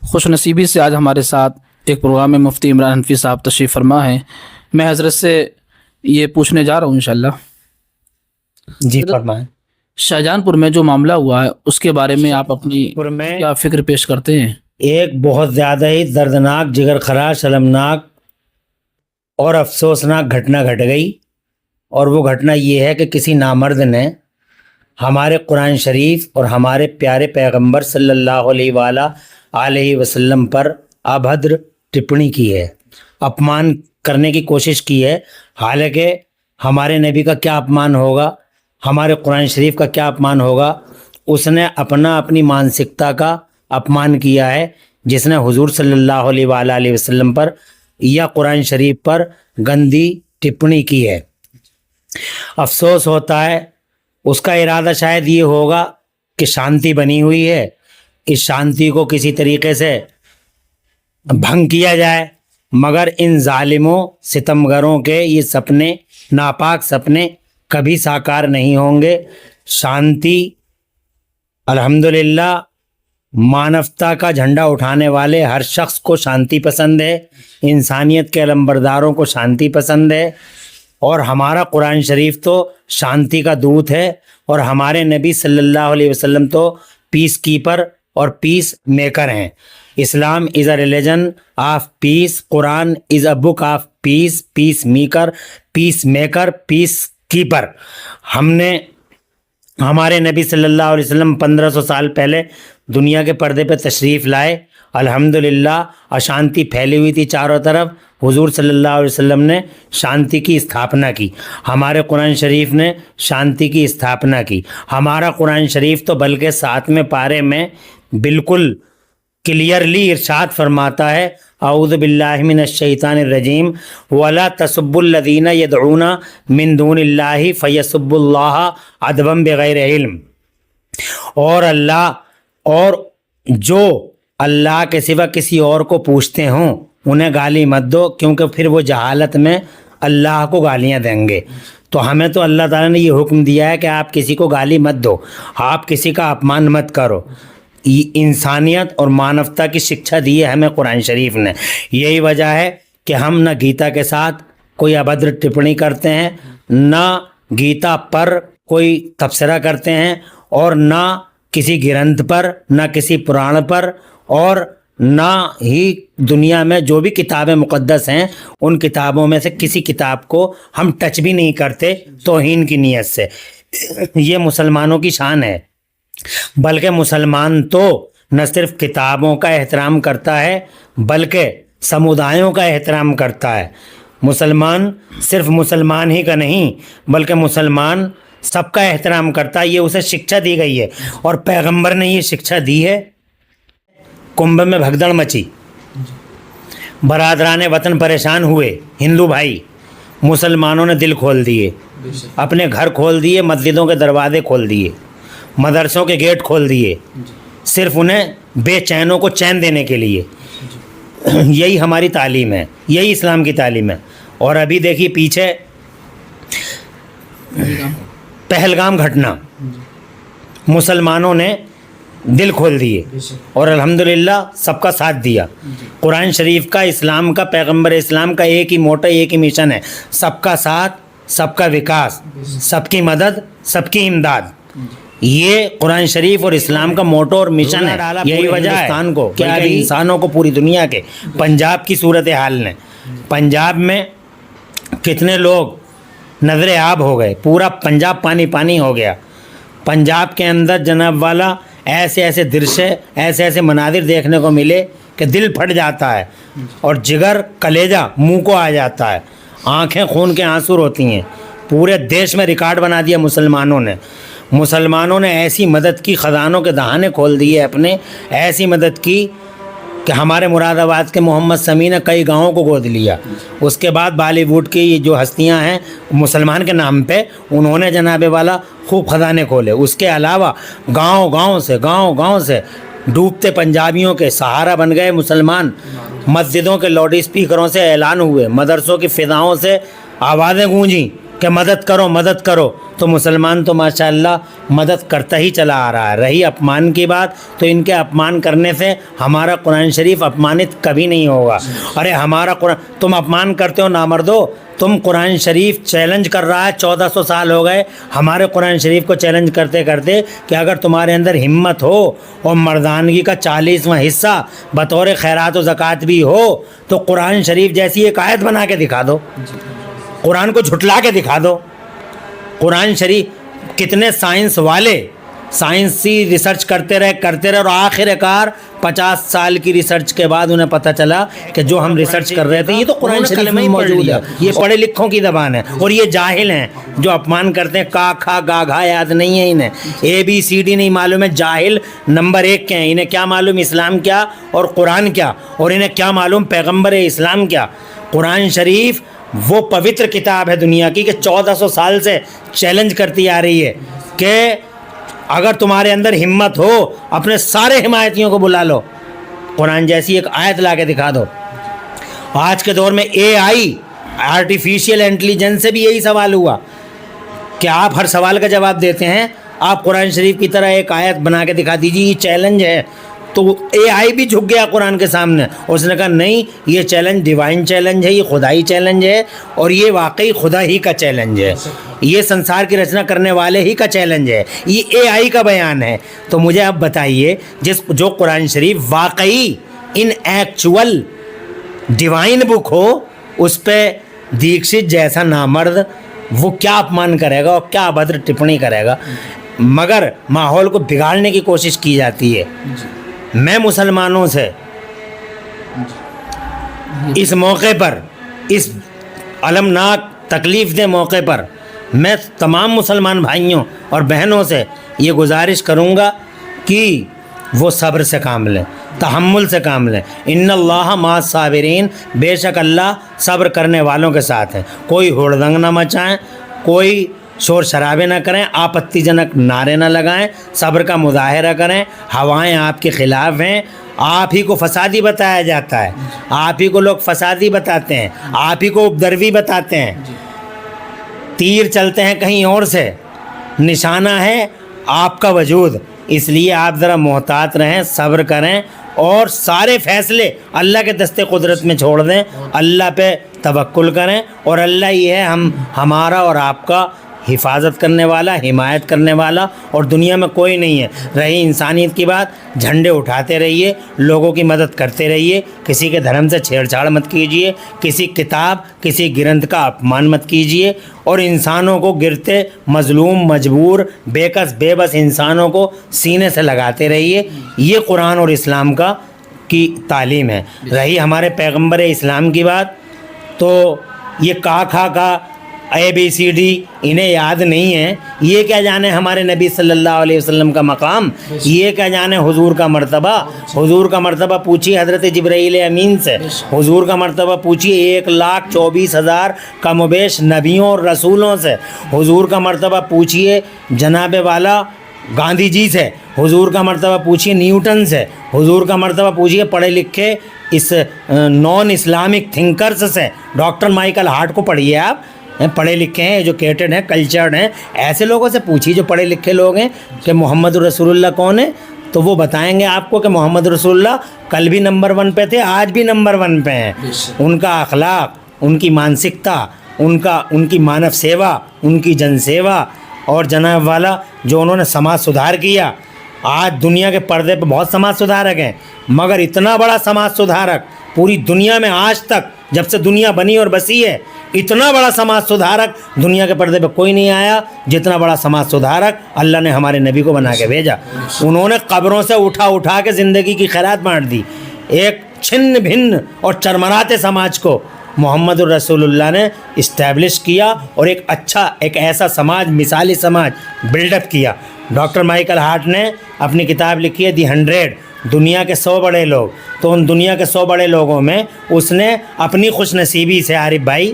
خوش نصیبی سے آج ہمارے ساتھ ایک پروگرام میں مفتی عمران حنفی صاحب تشریف فرما ہیں. میں حضرت سے یہ پوچھنے جا رہا ہوں انشاءاللہ. جی فرمائیں. شاہجہان پور میں جو معاملہ ہوا ہے اس کے بارے میں آپ اپنی کیا فکر پیش کرتے ہیں؟ ایک بہت زیادہ ہی دردناک، جگر خراش، شرمناک اور افسوسناک گھٹنا گھٹ گئی، اور وہ گھٹنا یہ ہے کہ کسی نامرد نے ہمارے قرآن شریف اور ہمارے پیارے پیغمبر صلی اللہ علیہ وسلم پر ابھدر ٹپڑی کی ہے، اپمان کرنے کی کوشش کی ہے. حالانکہ ہمارے نبی کا کیا اپمان ہوگا، ہمارے قرآن شریف کا کیا اپمان ہوگا. اس نے اپنی مانسکتا کا اپمان کیا ہے، جس نے حضور صلی اللہ علیہ وسلم پر یا قرآن شریف پر گندی ٹپڑی کی ہے. افسوس ہوتا ہے، اس کا ارادہ شاید یہ ہوگا کہ شانتی بنی ہوئی ہے، اس شانتی کو کسی طریقے سے بھنگ کیا جائے، مگر ان ظالموں ستمگروں کے یہ سپنے، ناپاک سپنے کبھی ساکار نہیں ہوں گے. شانتی الحمدللہ مانوتا کا جھنڈا اٹھانے والے ہر شخص کو شانتی پسند ہے، انسانیت کے علمبرداروں کو شانتی پسند ہے، اور ہمارا قرآن شریف تو شانتی کا دودھ ہے، اور ہمارے نبی صلی اللہ علیہ وسلم تو پیس کیپر اور پیس میکر ہیں. Islam is a religion of peace, Quran is a book of peace, peace maker, peace keeper. ہم نے ہمارے نبی صلی اللہ علیہ وسلم 1500 سال پہلے دنیا کے پردے پہ تشریف لائے. الحمدللہ اشانتی پھیلی ہوئی تھی چاروں طرف، حضور صلی اللہ علیہ وسلم نے شانتی کی استھاپنا کی، ہمارے قرآن شریف نے شانتی کی استھاپنا کی. ہمارا قرآن شریف تو بلکہ 7ویں پارے میں بالکل کلیئرلی ارشاد فرماتا ہے، اعوذ باللہ من الشیطان الرجیم ولا تسبوا الذین یدعون من دون اللہ فیسبوا اللہ عدوا بغیر علم. اور جو اللہ کے سوا کسی اور کو پوچھتے ہوں انہیں گالی مت دو، کیونکہ پھر وہ جہالت میں اللہ کو گالیاں دیں گے. تو ہمیں تو اللہ تعالیٰ نے یہ حکم دیا ہے کہ آپ کسی کو گالی مت دو، آپ کسی کا اپمان مت کرو. انسانیت اور مانوتا کی شکشا دی ہے ہمیں قرآن شریف نے. یہی وجہ ہے کہ ہم نہ گیتا کے ساتھ کوئی ابھدر ٹپڑی کرتے ہیں، نہ گیتا پر کوئی تبصرہ کرتے ہیں، اور نہ کسی گرنتھ پر، نہ کسی پران پر، اور نہ ہی دنیا میں جو بھی کتابیں مقدس ہیں ان کتابوں میں سے کسی کتاب کو ہم ٹچ بھی نہیں کرتے توہین کی نیت سے. یہ مسلمانوں کی شان ہے. بلکہ مسلمان تو نہ صرف کتابوں کا احترام کرتا ہے بلکہ سمودایوں کا احترام کرتا ہے. مسلمان صرف مسلمان ہی کا نہیں بلکہ مسلمان سب کا احترام کرتا ہے. یہ اسے شکشا دی گئی ہے، اور پیغمبر نے یہ شکشا دی ہے. کنبھ میں بھگدڑ مچی، برادران وطن پریشان ہوئے، ہندو بھائی، مسلمانوں نے دل کھول دیے، اپنے گھر کھول دیے، مسجدوں کے دروازے کھول دیے، مدرسوں کے گیٹ کھول دیے، صرف انہیں بے چینوں کو چین دینے کے لیے. یہی ہماری تعلیم ہے، یہی اسلام کی تعلیم ہے. اور ابھی دیکھیے پیچھے پہلگام گھٹنا، مسلمانوں نے دل کھول دیے اور الحمدللہ سب کا ساتھ دیا. قرآن شریف کا، اسلام کا، پیغمبر اسلام کا ایک ہی موٹو، ایک ہی مشن ہے، سب کا ساتھ، سب کا وکاس، سب کی مدد، سب کی امداد. یہ قرآن شریف اور اسلام کا موٹو اور مشن ہے. یہی وجہ ہے کہ ابھی انسانوں کو پوری دنیا کے پنجاب کی صورتحال نے، پنجاب میں کتنے لوگ نظر آب ہو گئے، پورا پنجاب پانی پانی ہو گیا. پنجاب کے اندر جناب والا ایسے ایسے درشے، ایسے ایسے مناظر دیکھنے کو ملے کہ دل پھٹ جاتا ہے، اور جگر، کلیجہ منہ کو آ جاتا ہے، آنکھیں خون کے آنسو ہوتی ہیں. پورے دیش میں ریکارڈ بنا دیا مسلمانوں نے ایسی مدد کی، خزانوں کے دہانے کھول دیے اپنے، ایسی مدد کی کہ ہمارے مراد آباد کے محمد سمیع نے کئی گاؤں کو گود لیا. اس کے بعد بالی ووڈ کی جو ہستیاں ہیں مسلمان کے نام پہ، انہوں نے جناب والا خوب خزانے کھولے. اس کے علاوہ گاؤں گاؤں سے ڈوبتے پنجابیوں کے سہارا بن گئے مسلمان. مسجدوں کے لاؤڈ اسپیکروں سے اعلان ہوئے، مدرسوں کی فضاؤں سے آوازیں گونجیں کہ مدد کرو تو مسلمان تو ماشاءاللہ مدد کرتا ہی چلا آ رہا ہے. رہی اپمان کی بات تو ان کے اپمان کرنے سے ہمارا قرآن شریف اپمانت کبھی نہیں ہوگا. ارے ہمارا قرآن تم اپمان کرتے ہو نامردو. تم قرآن شریف چیلنج کر رہا ہے. 1400 سال ہو گئے ہمارے قرآن شریف کو چیلنج کرتے کرتے کہ اگر تمہارے اندر ہمت ہو اور مردانگی کا 40واں حصہ بطور خیرات و زکوٰۃ بھی ہو تو قرآن شریف جیسی ایک آیت بنا کے دکھا دو. قرآن کو جھٹلا کے دکھا دو. قرآن شریف کتنے سائنس والے سائنسی ریسرچ کرتے رہے اور آخر کار 50 سال کی ریسرچ کے بعد انہیں پتہ چلا کہ جو ہم ریسرچ کر رہے تھے یہ تو قرآن شریف میں موجود ہے. یہ پڑھے لکھوں کی زبان ہے اور یہ جاہل ہیں جو اپمان کرتے ہیں. کا کھا گا گھا یاد نہیں ہے انہیں, ABCD نہیں معلوم ہے. جاہل نمبر 1 کے ہیں. انہیں کیا معلوم اسلام کیا اور قرآن کیا, اور انہیں کیا معلوم پیغمبر اسلام کیا. قرآن شریف وہ پوتر کتاب ہے دنیا کی کہ 1400 سال سے چیلنج کرتی آ رہی ہے کہ اگر تمہارے اندر ہمت ہو اپنے سارے حمایتیوں کو بلا لو, قرآن جیسی ایک آیت لا کے دکھا دو. آج کے دور میں AI آرٹیفیشیل انٹیلیجنس سے بھی یہی سوال ہوا کہ آپ ہر سوال کا جواب دیتے ہیں, آپ قرآن شریف کی طرح ایک آیت بنا کے دکھا دیجیے, یہ چیلنج ہے. تو AI بھی جھک گیا قرآن کے سامنے. اس نے کہا نہیں, یہ چیلنج ڈیوائن چیلنج ہے, یہ خدائی چیلنج ہے اور یہ واقعی خدا ہی کا چیلنج ہے. یہ سنسار کی رچنا کرنے والے ہی کا چیلنج ہے, یہ AI کا بیان ہے. تو مجھے اب بتائیے جو قرآن شریف واقعی ان ایکچول ڈیوائن بک ہو, اس پہ دیکشت جیسا نامرد وہ کیا اپمان کرے گا اور کیا ابھدر ٹپڑی کرے گا. مگر ماحول کو بگاڑنے کی کوشش کی جاتی ہے. میں مسلمانوں سے اس موقع پر, اس المناک تکلیف دہ موقع پر میں تمام مسلمان بھائیوں اور بہنوں سے یہ گزارش کروں گا کہ وہ صبر سے کام لیں, تحمل سے کام لیں. ان اللہ مع الصابرین, بے شک اللہ صبر کرنے والوں کے ساتھ ہے. کوئی ہڑدنگ نہ مچائیں, کوئی شور شرابے نہ کریں, آپتی جنک نعرے نہ لگائیں, صبر کا مظاہرہ کریں. ہوائیں آپ کے خلاف ہیں, آپ ہی کو فسادی بتایا جاتا ہے, آپ ہی کو لوگ فسادی بتاتے ہیں, آپ ہی کو اپدروی بتاتے ہیں. تیر چلتے ہیں کہیں اور سے, نشانہ ہے آپ کا وجود. اس لیے آپ ذرا محتاط رہیں, صبر کریں اور سارے فیصلے اللہ کے دستے قدرت میں چھوڑ دیں. اللہ پہ توکل کریں اور اللہ ہی ہے ہمارا اور آپ کا حفاظت کرنے والا, حمایت کرنے والا, اور دنیا میں کوئی نہیں ہے. رہی انسانیت کی بات, جھنڈے اٹھاتے رہیے, لوگوں کی مدد کرتے رہیے, کسی کے دھرم سے چھیڑ چھاڑ مت کیجیے, کسی کتاب کسی گرنتھ کا اپمان مت کیجیے, اور انسانوں کو گرتے مظلوم مجبور بے کس بے بس انسانوں کو سینے سے لگاتے رہیے. یہ قرآن اور اسلام کی تعلیم ہے. رہی ہمارے پیغمبر اسلام کی بات, تو یہ کا ABCD انہیں یاد نہیں ہے. یہ کیا جانے ہمارے نبی صلی اللہ علیہ وسلم کا مقام, یہ کیا جانے حضور کا مرتبہ. حضور کا مرتبہ پوچھیے حضرت جبرائیل امین سے, حضور کا مرتبہ پوچھیے 1,24,000 کم و بیش نبیوں اور رسولوں سے, حضور کا مرتبہ پوچھیے جناب والا گاندھی جی سے, حضور کا مرتبہ پوچھیے نیوٹن سے, حضور کا مرتبہ پوچھیے پڑھے لکھے اس نان اسلامک تھنکرز سے. ڈاکٹر مائیکل ہارٹ کو پڑھیے, آپ پڑھے لکھے ہیں, ایجوکیٹڈ ہیں, کلچرڈ ہیں, ایسے لوگوں سے پوچھیے جو پڑھے لکھے لوگ ہیں کہ محمد رسول اللہ کون ہے, تو وہ بتائیں گے آپ کو کہ محمد رسول اللہ کل بھی نمبر 1 پہ تھے, آج بھی نمبر 1 پہ ہیں. ان کا اخلاق, ان کی مانسکتا, ان کی مانو سیوا, ان کی جن سیوا, اور جناب والا جو انہوں نے سماج سدھار کیا. آج دنیا کے پردے پہ بہت سماج سدھارک ہیں, مگر اتنا بڑا سماج سدھارک پوری دنیا میں آج تک جب سے دنیا بنی اور بسی ہے, اتنا بڑا سماج سدھارک دنیا کے پردے پہ کوئی نہیں آیا جتنا بڑا سماج سدھارک اللہ نے ہمارے نبی کو بنا کے بھیجا. انہوں نے قبروں سے اٹھا کے زندگی کی خیرات بانٹ دی. ایک چھن بھن اور چرمراتے سماج کو محمد الرسول اللہ نے اسٹیبلش کیا اور ایک ایسا سماج, مثالی سماج بلڈ اپ کیا. ڈاکٹر مائیکل ہارٹ نے اپنی کتاب لکھی ہے دی 100, دنیا کے 100 بڑے لوگ. تو ان دنیا کے 100 بڑے لوگوں میں اس نے اپنی خوش نصیبی سے, عارف بھائی,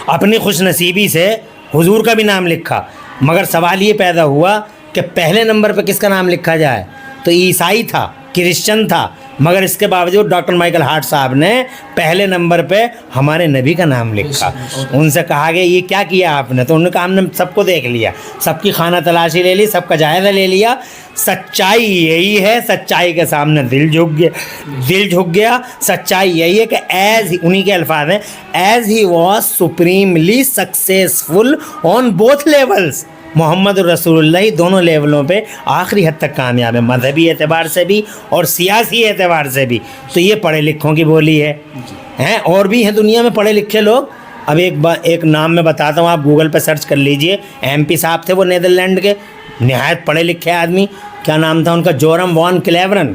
اپنی خوش نصیبی سے حضور کا بھی نام لکھا. مگر سوال یہ پیدا ہوا کہ پہلے نمبر پہ کس کا نام لکھا جائے, تو عیسائی تھا, کرسچن تھا, مگر اس کے باوجود ڈاکٹر مائیکل ہارٹ صاحب نے پہلے نمبر پہ ہمارے نبی کا نام لکھا. ان سے کہا کہ یہ کیا کیا آپ نے؟ تو انہوں نے کہا ہم نے سب کو دیکھ لیا, سب کی خانہ تلاشی لے لی, سب کا جائزہ لے لیا. سچائی یہی ہے, سچائی کے سامنے دل جھک گیا. سچائی یہی ہے کہ انہی کے الفاظ ہیں, as he was supremely successful on both levels. محمد رسول اللہ دونوں لیولوں پہ آخری حد تک کامیاب ہے, مذہبی اعتبار سے بھی اور سیاسی اعتبار سے بھی. تو یہ پڑھے لکھوں کی بولی ہے. ہیں اور بھی ہیں دنیا میں پڑھے لکھے لوگ. اب ایک نام میں بتاتا ہوں, آپ گوگل پہ سرچ کر لیجئے. MP صاحب تھے وہ نیدرلینڈ کے, نہایت پڑھے لکھے آدمی. کیا نام تھا ان کا؟ جورم وان کلیورن.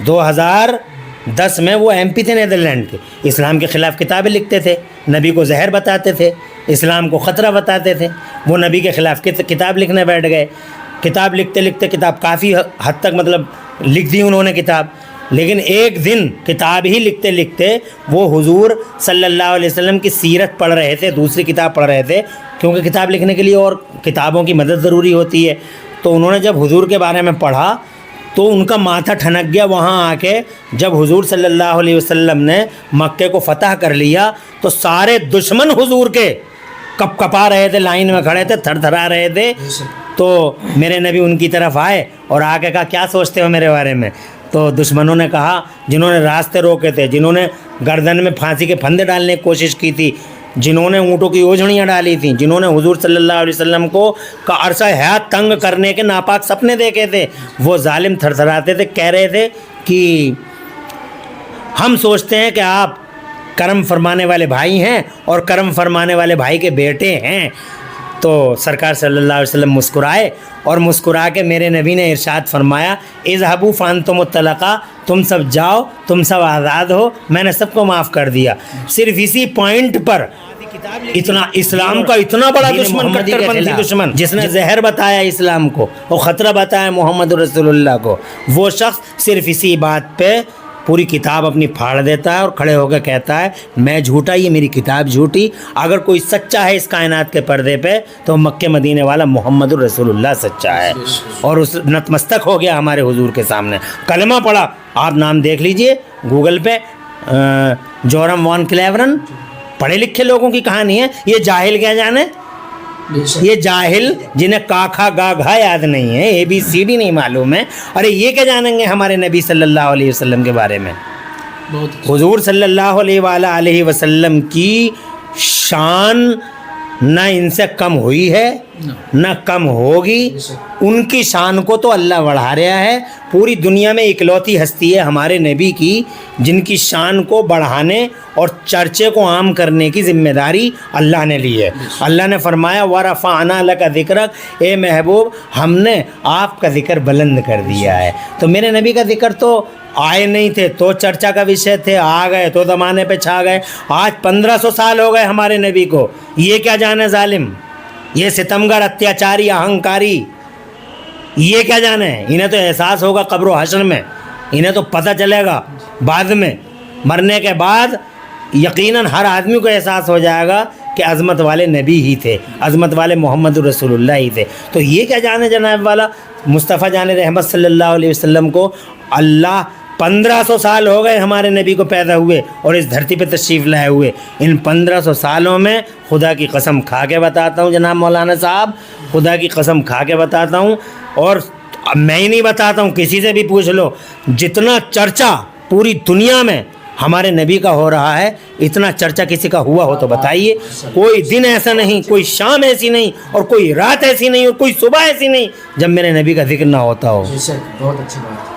2010 میں وہ MP تھے نیدرلینڈ کے. اسلام کے خلاف کتابیں لکھتے تھے, نبی کو زہر بتاتے تھے, اسلام کو خطرہ بتاتے تھے. وہ نبی کے خلاف کتاب لکھنے بیٹھ گئے. کتاب لکھتے لکھتے کتاب کافی حد تک مطلب لکھ دی انہوں نے کتاب. لیکن ایک دن کتاب ہی لکھتے لکھتے وہ حضور صلی اللہ علیہ وسلم کی سیرت پڑھ رہے تھے, دوسری کتاب پڑھ رہے تھے, کیونکہ کتاب لکھنے کے لیے اور کتابوں کی مدد ضروری ہوتی ہے. تو انہوں نے جب حضور کے بارے میں پڑھا تو ان کا ماتھا ٹھنک گیا. وہاں آ کے جب حضور صلی اللہ علیہ وسلم نے مکے کو فتح کر لیا تو سارے دشمن حضور کے کپ کپا رہے تھے, لائن میں کھڑے تھے, تھر تھرا رہے تھے. تو میرے نبی ان کی طرف آئے اور آ کے کہا کیا سوچتے ہو میرے بارے میں؟ تو دشمنوں نے کہا, جنہوں نے راستے روکے تھے, جنہوں نے گردن میں پھانسی کے پھندے ڈالنے کی کوشش کی تھی, جنہوں نے اونٹوں کی اوجھڑیاں ڈالی تھیں, جنہوں نے حضور صلی اللہ علیہ وسلم کو کا عرصہ حیات تنگ کرنے کے ناپاک سپنے دیکھے تھے, وہ ظالم تھر تھراتے تھے. کہہ رہے تھے کہ ہم سوچتے ہیں کہ آپ کرم فرمانے والے بھائی ہیں اور کرم فرمانے والے بھائی کے بیٹے ہیں. تو سرکار صلی اللہ علیہ وسلم مسکرائے اور مسکرا کے میرے نبی نے ارشاد فرمایا, اذهبوا فانتم الطلقاء, تم سب جاؤ, تم سب آزاد ہو, میں نے سب کو معاف کر دیا. صرف اسی پوائنٹ پر اتنا اسلام کا اتنا بڑا دشمن, کٹر پنتھی دشمن, جس نے زہر بتایا اسلام کو اور خطرہ بتایا محمد رسول اللہ کو, وہ شخص صرف اسی بات پہ پوری کتاب اپنی پھاڑ دیتا ہے اور کھڑے ہو کے کہتا ہے میں جھوٹا, یہ میری کتاب جھوٹی. اگر کوئی سچا ہے اس کائنات کے پردے پہ تو مکہ مدینے والا محمد الرسول اللہ سچا ہے. اور اس نتمستک ہو گیا ہمارے حضور کے سامنے, کلمہ پڑھا. آپ نام دیکھ لیجئے گوگل پہ, جورم وان کلیورن. پڑھے لکھے لوگوں کی کہانی ہے. یہ جاہل کیا جانے, یہ جاہل جنہیں کا کھا گا گھا یاد نہیں ہے, ABCD نہیں معلوم ہے, ارے یہ کیا جانیں گے ہمارے نبی صلی اللہ علیہ وسلم کے بارے میں. حضور صلی اللہ علیہ وسلم کی شان نہ ان سے کم ہوئی ہے نہ کم ہوگی. ان کی شان کو تو اللہ بڑھا رہا ہے. پوری دنیا میں اکلوتی ہستی ہے ہمارے نبی کی جن کی شان کو بڑھانے اور چرچے کو عام کرنے کی ذمہ داری اللہ نے لی ہے. اللہ نے فرمایا وَرَفَعْنَا لَكَ ذِكْرَكَ, اے محبوب ہم نے آپ کا ذکر بلند کر دیا ہے. تو میرے نبی کا ذکر تو آئے نہیں تھے تو چرچا کا وشے تھے, آ گئے تو زمانے پہ چھا گئے. آج 1500 سال ہو گئے ہمارے نبی کو. یہ کیا جانے ظالم, یہ ستمگر, اتیاچاری, اہنکاری, یہ کیا جانے. انہیں تو احساس ہوگا قبر و حشر میں, انہیں تو پتہ چلے گا بعد میں, مرنے کے بعد یقیناً ہر آدمی کو احساس ہو جائے گا کہ عظمت والے نبی ہی تھے, عظمت والے محمد رسول اللہ ہی تھے. تو یہ کیا جانے جناب والا مصطفیٰ جان رحمت صلی اللہ علیہ وسلم کو اللہ 1500 سال ہو گئے ہمارے نبی کو پیدا ہوئے اور اس دھرتی پہ تشریف لائے ہوئے. ان 1500 سالوں میں خدا کی قسم کھا کے بتاتا ہوں جناب مولانا صاحب, خدا کی قسم کھا کے بتاتا ہوں, اور میں ہی نہیں بتاتا ہوں, کسی سے بھی پوچھ لو, جتنا چرچا پوری دنیا میں ہمارے نبی کا ہو رہا ہے اتنا چرچا کسی کا ہوا ہو تو بتائیے. کوئی دن ایسا نہیں, کوئی شام ایسی نہیں, اور کوئی رات ایسی نہیں, اور کوئی صبح ایسی نہیں جب میرے نبی کا ذکر نہ ہوتا ہو. بہت اچھی بات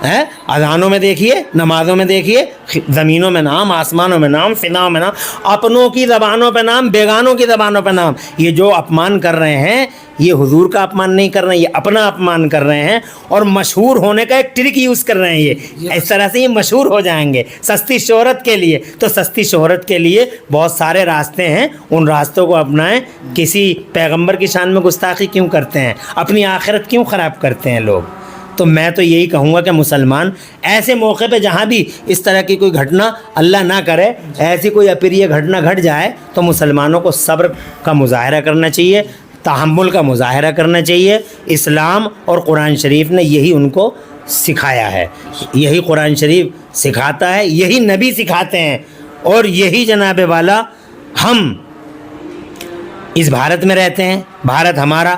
ہے. اذانوں میں دیکھیے, نمازوں میں دیکھیے, زمینوں میں نام, آسمانوں میں نام, فضاؤں میں نام, اپنوں کی زبانوں پہ نام, بیگانوں کی زبانوں پہ نام. یہ جو اپمان کر رہے ہیں یہ حضور کا اپمان نہیں کر رہے ہیں, یہ اپنا اپمان کر رہے ہیں اور مشہور ہونے کا ایک ٹرک یوز کر رہے ہیں. یہ اس طرح سے یہ مشہور ہو جائیں گے سستی شہرت کے لیے. تو سستی شہرت کے لیے بہت سارے راستے ہیں, ان راستوں کو اپنائیں. کسی پیغمبر کی شان میں گستاخی کیوں کرتے ہیں, اپنی آخرت کیوں خراب کرتے ہیں لوگ. تو میں تو یہی کہوں گا کہ مسلمان ایسے موقع پہ جہاں بھی اس طرح کی کوئی گھٹنا اللہ نہ کرے, ایسی کوئی اپریہ گھٹنا گھٹ جائے تو مسلمانوں کو صبر کا مظاہرہ کرنا چاہیے, تحمل کا مظاہرہ کرنا چاہیے. اسلام اور قرآن شریف نے یہی ان کو سکھایا ہے, یہی قرآن شریف سکھاتا ہے, یہی نبی سکھاتے ہیں, اور یہی جناب والا ہم اس بھارت میں رہتے ہیں. بھارت ہمارا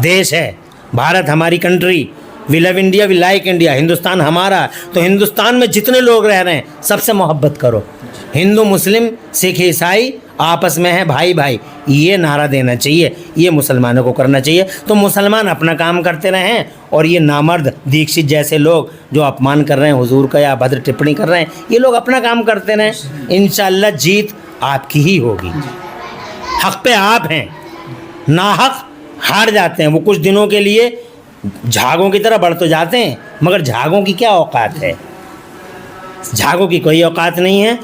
دیش ہے, بھارت ہماری country, we love India, we like India. Hindustan ہمارا, تو ہندوستان میں جتنے لوگ رہ رہے ہیں سب سے محبت کرو. ہندو مسلم سکھ عیسائی آپس میں ہیں بھائی بھائی, یہ نعرہ دینا چاہیے, یہ مسلمانوں کو کرنا چاہیے. تو مسلمان اپنا کام کرتے رہیں, اور یہ نامرد دیکشت جیسے لوگ جو اپمان کر رہے ہیں حضور کا یا بھدر ٹپڑی کر رہے ہیں, یہ لوگ اپنا کام کرتے رہیں. انشاءاللہ جیت آپ کی ہی ہوگی. حق پہ آپ ہیں, ناحق ہار جاتے ہیں. وہ کچھ دنوں کے لیے جھاگوں کی طرح بڑھ تو جاتے ہیں, مگر جھاگوں کی کیا اوقات ہے؟ جھاگوں کی کوئی اوقات نہیں ہے.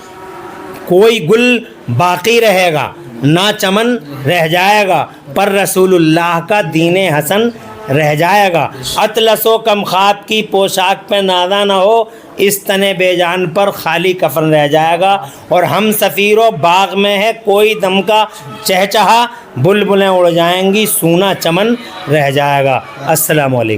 کوئی گل باقی رہے گا, نہ چمن رہ جائے گا, پر رسول اللہ کا دین حسن رہ جائے گا. اطلس و کم خواب کی پوشاک پہ نازا نہ ہو, اس تنے بے جان پر خالی کفن رہ جائے گا. اور ہم سفیر و باغ میں ہے کوئی دم کا چہچہا, بلبلیں اڑ جائیں گی سونا چمن رہ جائے گا. السلام علیکم.